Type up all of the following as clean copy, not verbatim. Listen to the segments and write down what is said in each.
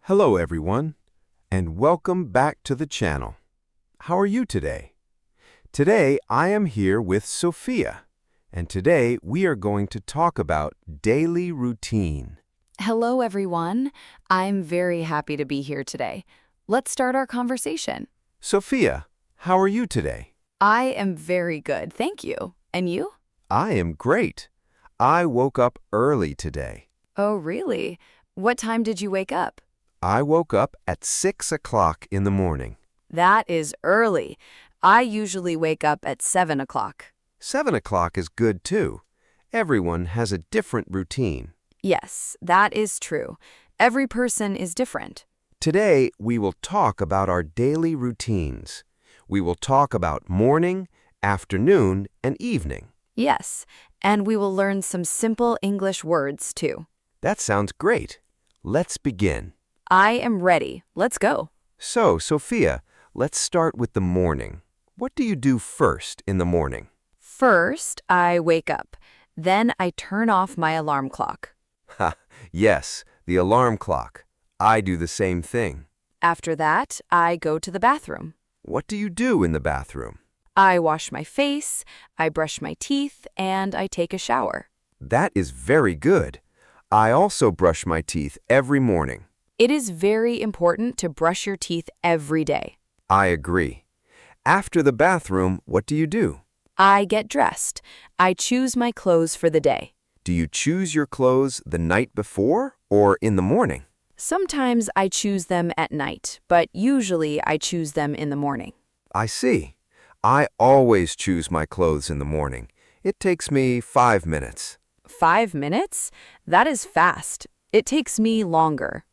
Hello everyone, and welcome back to the channel. How are you today? Today I am here with Sophia, and today we are going to talk about daily routine. Hello, everyone. I'm very happy to be here today. Let's start our conversation. Sophia, how are you today? I am very good, thank you. And you? I am great. I woke up early today. Oh, really? What time did you wake up? I woke up at 6 o'clock in the morning. That is early. I usually wake up at 7 o'clock. 7 o'clock is good too. Everyone has a different routine. Yes, that is true. Every person is different. Today, we will talk about our daily routines. We will talk about morning, afternoon, and evening. Yes, and we will learn some simple English words too. That sounds great. Let's begin. I am ready. Let's go. So, Sophia, let's start with the morning. What do you do first in the morning? First, I wake up. Then I turn off my alarm clock. Ha, yes, the alarm clock. I do the same thing. After that, I go to the bathroom. What do you do in the bathroom? I wash my face, I brush my teeth, and I take a shower. That is very good. I also brush my teeth every morning. It is very important to brush your teeth every day. I agree. After the bathroom, what do you do? I get dressed. I choose my clothes for the day. Do you choose your clothes the night before or in the morning? Sometimes I choose them at night, but usually I choose them in the morning. I see. I always choose my clothes in the morning. It takes me 5 minutes. 5 minutes? That is fast. It takes me longer.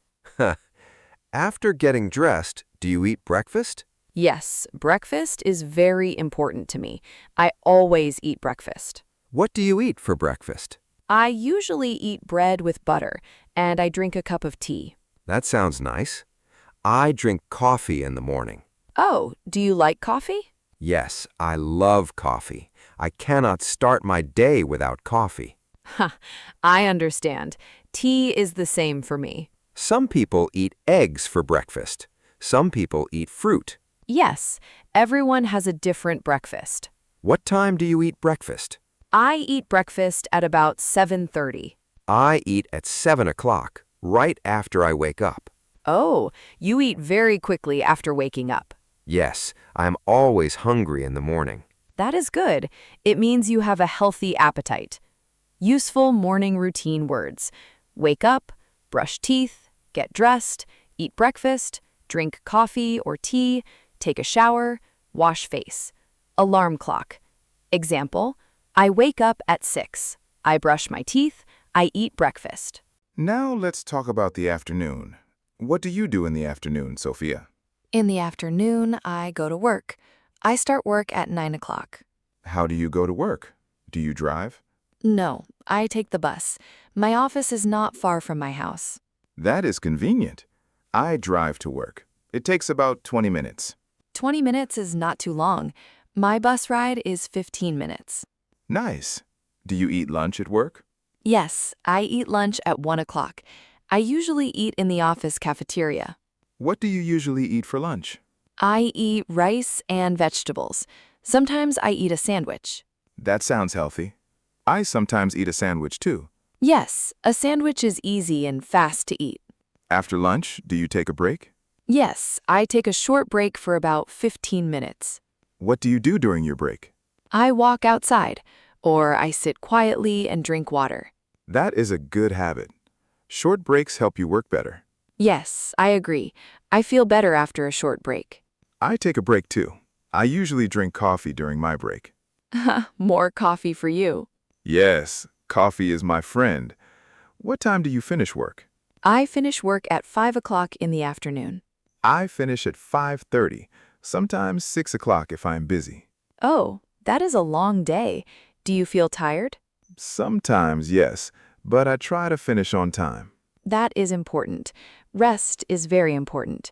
After getting dressed, do you eat breakfast? Yes, breakfast is very important to me. I always eat breakfast. What do you eat for breakfast? I usually eat bread with butter, and I drink a cup of tea. That sounds nice. I drink coffee in the morning. Oh, do you like coffee? Yes, I love coffee. I cannot start my day without coffee. Ha, I understand. Tea is the same for me. Some people eat eggs for breakfast. Some people eat fruit. Yes, everyone has a different breakfast. What time do you eat breakfast? I eat breakfast at about 7:30. I eat at 7 o'clock, right after I wake up. Oh, you eat very quickly after waking up. Yes, I am always hungry in the morning. That is good. It means you have a healthy appetite. Useful morning routine words. Wake up, brush teeth, get dressed, eat breakfast, drink coffee or tea, take a shower, wash face. Alarm clock. Example, I wake up at 6. I brush my teeth, I eat breakfast. Now let's talk about the afternoon. What do you do in the afternoon, Sophia? In the afternoon, I go to work. I start work at 9 o'clock. How do you go to work? Do you drive? No, I take the bus. My office is not far from my house. That is convenient. I drive to work. It takes about 20 minutes. 20 minutes is not too long. My bus ride is 15 minutes. Nice. Do you eat lunch at work? Yes, I eat lunch at 1 o'clock. I usually eat in the office cafeteria. What do you usually eat for lunch? I eat rice and vegetables. Sometimes I eat a sandwich. That sounds healthy. I sometimes eat a sandwich too. Yes, a sandwich is easy and fast to eat. After lunch, do you take a break? Yes, I take a short break for about 15 minutes. What do you do during your break? I walk outside, or I sit quietly and drink water. That is a good habit. Short breaks help you work better. Yes, I agree. I feel better after a short break. I take a break too. I usually drink coffee during my break. More coffee for you. Yes, coffee is my friend. What time do you finish work? I finish work at 5 o'clock in the afternoon. I finish at 5:30, sometimes 6 o'clock if I'm busy. Oh, that is a long day. Do you feel tired? Sometimes, yes, but I try to finish on time. That is important. Rest is very important.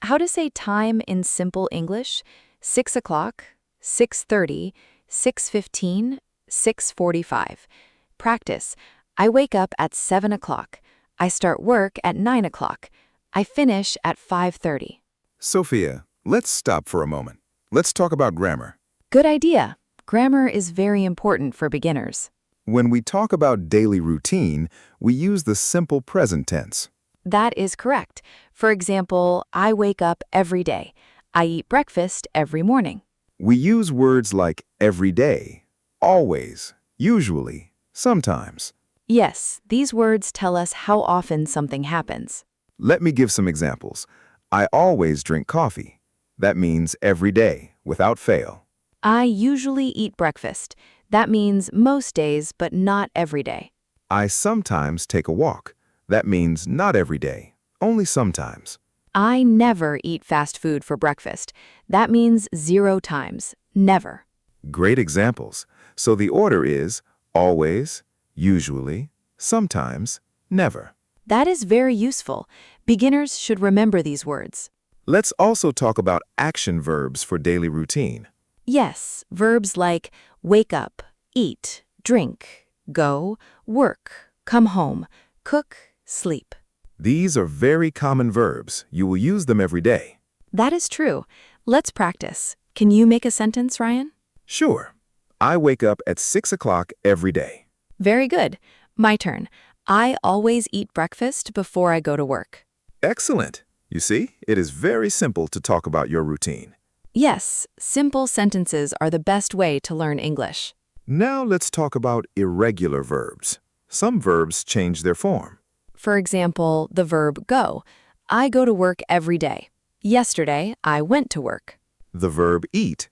How to say time in simple English? 6 o'clock, 6:30, 6:15, 6:45. Practice. I wake up at 7 o'clock. I start work at 9 o'clock. I finish at 5:30. Sophia, let's stop for a moment. Let's talk about grammar. Good idea. Grammar is very important for beginners. When we talk about daily routine, we use the simple present tense. That is correct. For example, I wake up every day. I eat breakfast every morning. We use words like every day, always, usually, sometimes. Yes, these words tell us how often something happens. Let me give some examples. I always drink coffee. That means every day, without fail. I usually eat breakfast. That means most days, but not every day. I sometimes take a walk. That means not every day, only sometimes. I never eat fast food for breakfast. That means 0 times, never. Great examples. So the order is always, usually, sometimes, never. That is very useful. Beginners should remember these words. Let's also talk about action verbs for daily routine. Yes, verbs like wake up, eat, drink, go, work, come home, cook, sleep. These are very common verbs. You will use them every day. That is true. Let's practice. Can you make a sentence, Ryan? Sure. I wake up at 6 o'clock every day. Very good. My turn. I always eat breakfast before I go to work. Excellent. You see, it is very simple to talk about your routine. Yes, simple sentences are the best way to learn English. Now let's talk about irregular verbs. Some verbs change their form. For example, the verb go. I go to work every day. Yesterday, I went to work. The verb eat.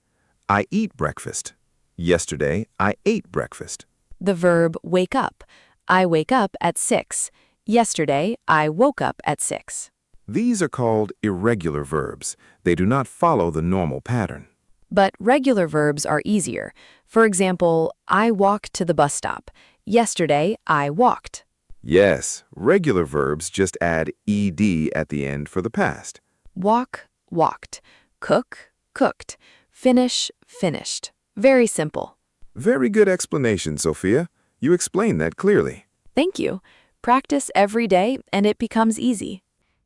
I eat breakfast. Yesterday, I ate breakfast. The verb wake up. I wake up at 6. Yesterday, I woke up at 6. These are called irregular verbs. They do not follow the normal pattern. But regular verbs are easier. For example, I walked to the bus stop. Yesterday, I walked. Yes, regular verbs just add ed at the end for the past. Walk, walked. Cook, cooked. Finish, finished. Very simple. Very good explanation, Sophia. You explained that clearly. Thank you. Practice every day and it becomes easy.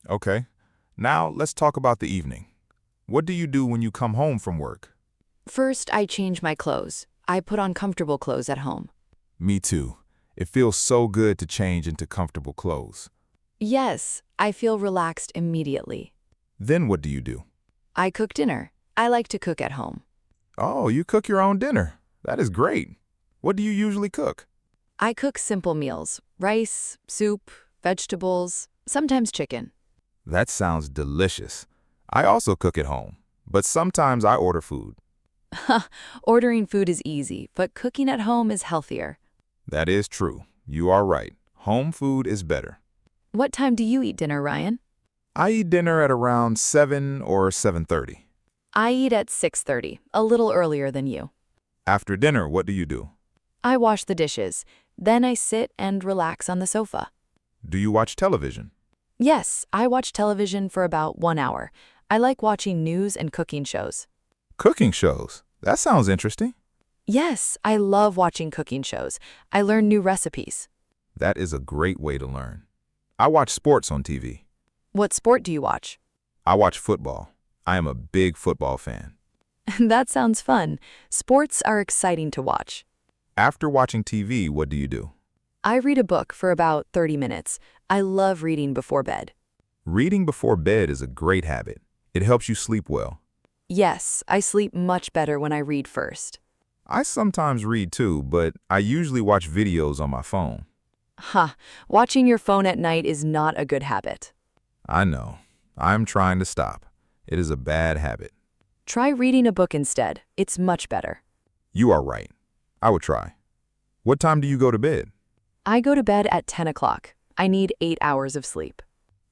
Okay. Now let's talk about the evening. What do you do when you come home from work? First, I change my clothes. I put on comfortable clothes at home. Me too. It feels so good to change into comfortable clothes. Yes, I feel relaxed immediately. Then what do you do? I cook dinner. I like to cook at home. Oh, you cook your own dinner. That is great. What do you usually cook? I cook simple meals. Rice, soup, vegetables, sometimes chicken. That sounds delicious. I also cook at home, but sometimes I order food. Ordering food is easy, but cooking at home is healthier. That is true. You are right. Home food is better. What time do you eat dinner, Ryan? I eat dinner at around 7 or 7:30. I eat at 6:30, a little earlier than you. After dinner, what do you do? I wash the dishes. Then I sit and relax on the sofa. Do you watch television? Yes, I watch television for about 1 hour. I like watching news and cooking shows. Cooking shows. That sounds interesting. Yes, I love watching cooking shows. I learn new recipes. That is a great way to learn. I watch sports on TV. What sport do you watch? I watch football. I am a big football fan. That sounds fun. Sports are exciting to watch. After watching TV, what do you do? I read a book for about 30 minutes. I love reading before bed. Reading before bed is a great habit. It helps you sleep well. Yes, I sleep much better when I read first. I sometimes read too, but I usually watch videos on my phone. Watching your phone at night is not a good habit. I know. I'm trying to stop. It is a bad habit. Try reading a book instead. It's much better. You are right. I would try. What time do you go to bed? I go to bed at 10 o'clock. I need 8 hours of sleep.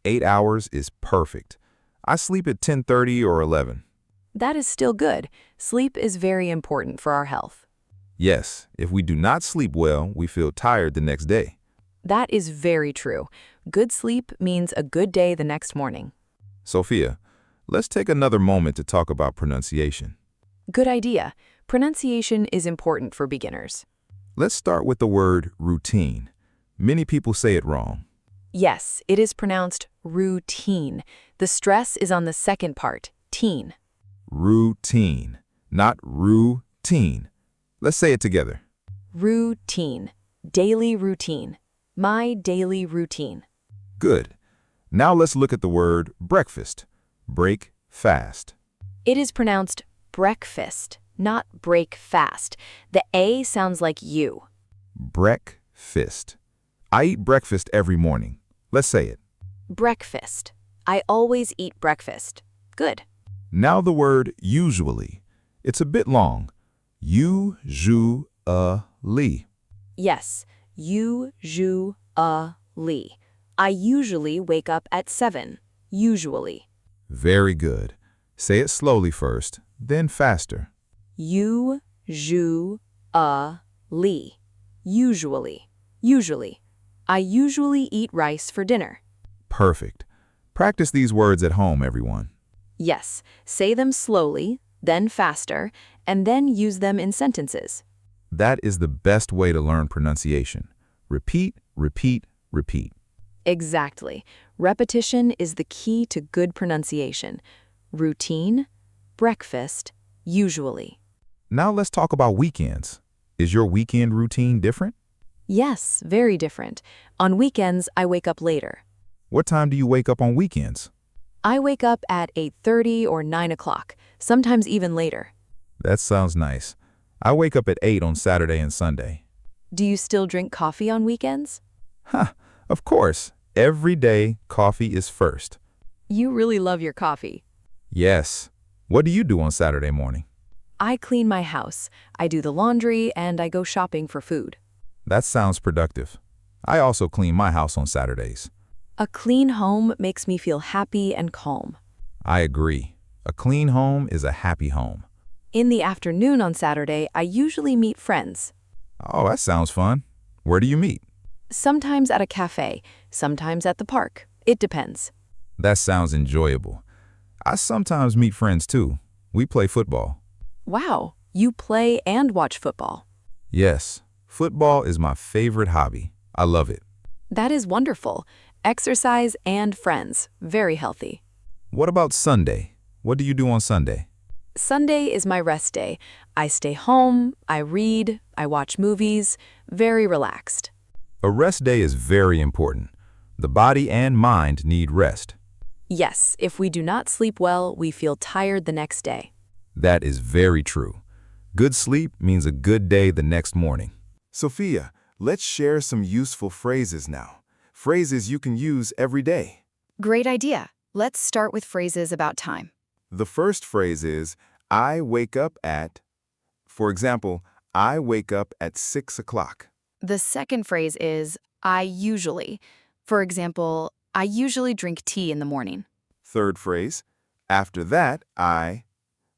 8 hours is perfect. I sleep at 10:30 or 11. That is still good. Sleep is very important for our health. Yes, if we do not sleep well, we feel tired the next day. That is very true. Good sleep means a good day the next morning. Sophia, let's take another moment to talk about pronunciation. Good idea. Pronunciation is important for beginners. Let's start with the word routine. Many people say it wrong. Yes, it is pronounced routine. The stress is on the second part, teen. Routine, not routine. Let's say it together. Routine. Daily routine. My daily routine. Good. Now let's look at the word breakfast. Break fast. It is pronounced breakfast, not break fast. The A sounds like you. Breakfast. I eat breakfast every morning. Let's say it. Breakfast. I always eat breakfast. Good. Now the word usually. It's a bit long. Usually. Yes, usually. I usually wake up at 7. Usually. Very good. Say it slowly first, then faster. Usually. Usually. Usually. I usually eat rice for dinner. Perfect. Practice these words at home, everyone. Yes, say them slowly, then faster, and then use them in sentences. That is the best way to learn pronunciation. Repeat, repeat, repeat. Exactly. Repetition is the key to good pronunciation. Routine, breakfast, usually. Now let's talk about weekends. Is your weekend routine different? Yes, very different. On weekends, I wake up later. What time do you wake up on weekends? I wake up at 8:30 or 9 o'clock, sometimes even later. That sounds nice. I wake up at 8 on Saturday and Sunday. Do you still drink coffee on weekends? Of course. Every day, coffee is first. You really love your coffee. Yes. What do you do on Saturday morning? I clean my house, I do the laundry, and I go shopping for food. That sounds productive. I also clean my house on Saturdays. A clean home makes me feel happy and calm. I agree. A clean home is a happy home. In the afternoon on Saturday, I usually meet friends. Oh, that sounds fun. Where do you meet? Sometimes at a cafe, sometimes at the park. It depends. That sounds enjoyable. I sometimes meet friends too. We play football. Wow, you play and watch football. Yes, football is my favorite hobby. I love it. That is wonderful. Exercise and friends. Very healthy. What about Sunday? What do you do on Sunday? Sunday is my rest day. I stay home, I read, I watch movies. Very relaxed. A rest day is very important. The body and mind need rest. Yes, if we do not sleep well, we feel tired the next day. That is very true. Good sleep means a good day the next morning. Sophia, let's share some useful phrases now. Phrases you can use every day. Great idea. Let's start with phrases about time. The first phrase is, I wake up at. For example, I wake up at 6 o'clock. The second phrase is, I usually. For example, I usually drink tea in the morning. Third phrase, after that, I.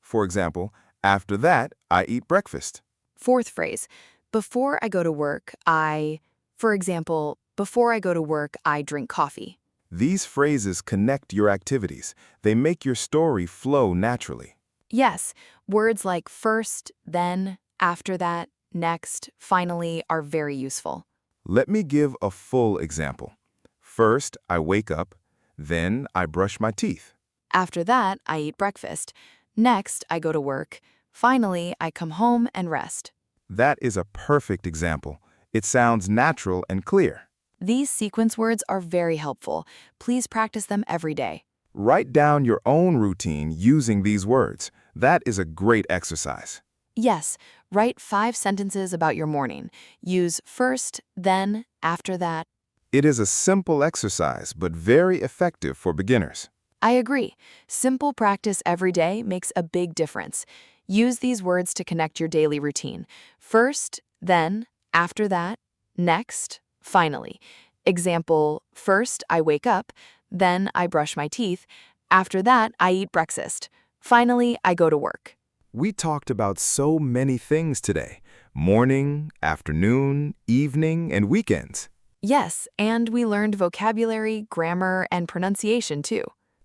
For example, after that, I eat breakfast. Fourth phrase, before I go to work, I. For example, before I go to work, I drink coffee. These phrases connect your activities. They make your story flow naturally. Yes, words like first, then, after that, next, finally are very useful. Let me give a full example. First, I wake up. Then, I brush my teeth. After that, I eat breakfast. Next, I go to work. Finally, I come home and rest. That is a perfect example. It sounds natural and clear. These sequence words are very helpful. Please practice them every day. Write down your own routine using these words. That is a great exercise. Yes, write 5 sentences about your morning. Use first, then, after that. It is a simple exercise, but very effective for beginners. I agree. Simple practice every day makes a big difference. Use these words to connect your daily routine. First, then, after that, next, finally. Example, first I wake up, then I brush my teeth, after that I eat breakfast. Finally, I go to work. We talked about so many things today. Morning, afternoon, evening, and weekends. Yes, and we learned vocabulary, grammar, and pronunciation too.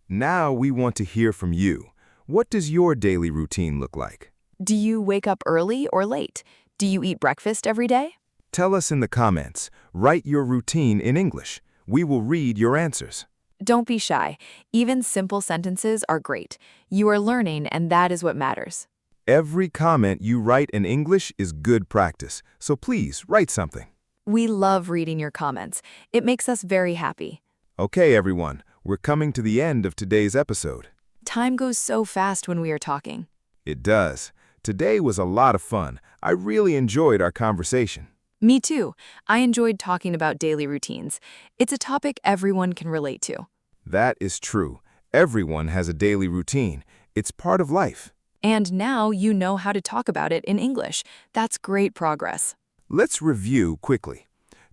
Now we want to hear from you. What does your daily routine look like? Do you wake up early or late? Do you eat breakfast every day? Tell us in the comments. Write your routine in English. We will read your answers. Don't be shy. Even simple sentences are great. You are learning, and that is what matters. Every comment you write in English is good practice, so please write something. We love reading your comments. It makes us very happy. Okay, everyone, we're coming to the end of today's episode. Time goes so fast when we are talking. It does. Today was a lot of fun. I really enjoyed our conversation. Me too. I enjoyed talking about daily routines. It's a topic everyone can relate to. That is true. Everyone has a daily routine. It's part of life. And now you know how to talk about it in English. That's great progress. Let's review quickly.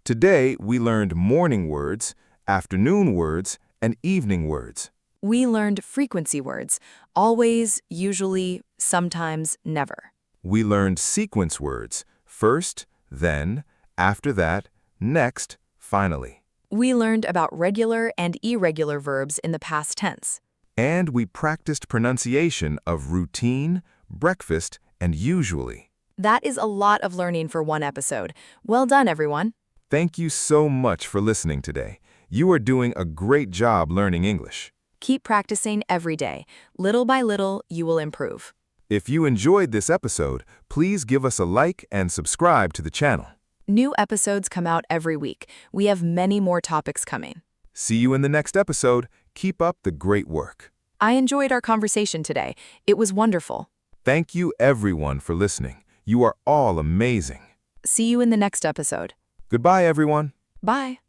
Today, we learned morning words, afternoon words, and evening words. We learned frequency words: always, usually, sometimes, never. We learned sequence words: first, then, after that, next, finally. We learned about regular and irregular verbs in the past tense. And we practiced pronunciation of routine, breakfast, and usually. That is a lot of learning for one episode. Well done, everyone. Thank you so much for listening today. You are doing a great job learning English. Keep practicing every day. Little by little, you will improve. If you enjoyed this episode, please give us a like and subscribe to the channel. New episodes come out every week. We have many more topics coming. See you in the next episode. Keep up the great work. I enjoyed our conversation today. It was wonderful. Thank you, everyone, for listening. You are all amazing. See you in the next episode. Goodbye, everyone. Bye.